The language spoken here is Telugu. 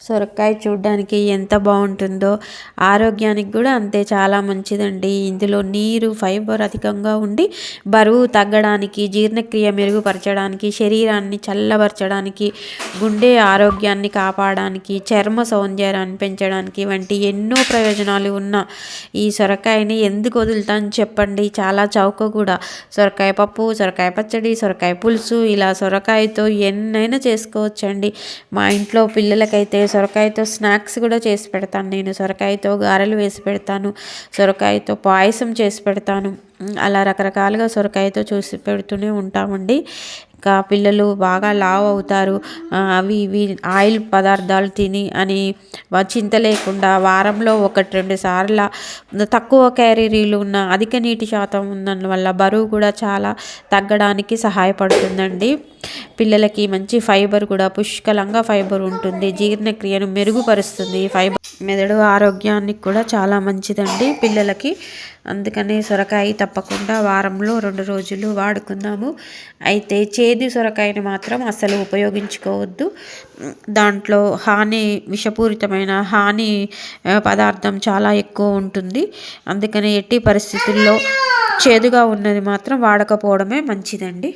సొరకాయ చూడ్డానికి ఎంత బాగుంటుందో ఆరోగ్యానికి కూడా అంతే చాలా మంచిదండి. ఇందులో నీరు, ఫైబర్ అధికంగా ఉండి బరువు తగ్గడానికి, జీర్ణక్రియ మెరుగుపరచడానికి, శరీరాన్ని చల్లబరచడానికి, గుండె ఆరోగ్యాన్ని కాపాడడానికి, చర్మ సౌందర్యాన్ని పెంచడానికి వంటి ఎన్నో ప్రయోజనాలు ఉన్న ఈ సొరకాయని ఎందుకు వదులుతాను చెప్పండి. చాలా చౌక కూడా. సొరకాయ పప్పు, సొరకాయ పచ్చడి, సొరకాయ పులుసు ఇలా సొరకాయతో ఎన్నైనా చేసుకోవచ్చండి. మా ఇంట్లో పిల్లలకైతే సొరకాయతో స్నాక్స్ కూడా చేసి పెడతాను. నేను సొరకాయతో గారెలు వేసి పెడతాను, సొరకాయతో పాయసం చేసి పెడతాను. అలా రకరకాలుగా సొరకాయతో చూసి పెడుతూనే ఉంటామండి. ఇంకా పిల్లలు బాగా లావు అవుతారు, అవి ఇవి ఆయిల్ పదార్థాలు తిని అని చింత లేకుండా వారంలో 1-2 సార్ల తక్కువ క్యాలరీలు ఉన్న అధిక నీటి శాతం ఉన్నందువల్ల బరువు కూడా చాలా తగ్గడానికి సహాయపడుతుందండి. పిల్లలకి మంచి ఫైబర్ కూడా పుష్కలంగా ఫైబర్ ఉంటుంది. జీర్ణక్రియను మెరుగుపరుస్తుంది. ఫైబర్ మెదడు ఆరోగ్యానికి కూడా చాలా మంచిదండి పిల్లలకి. అందుకని సొరకాయ తప్పకుండా వారంలో 2 రోజులు వాడుకుందాము. అయితే చేదు సొరకాయని మాత్రం అసలు ఉపయోగించుకోవద్దు. దాంట్లో విషపూరితమైన పదార్థం చాలా ఎక్కువ ఉంటుంది. అందుకని ఎట్టి పరిస్థితుల్లో చేదుగా ఉన్నది మాత్రం వాడకపోవడమే మంచిదండి.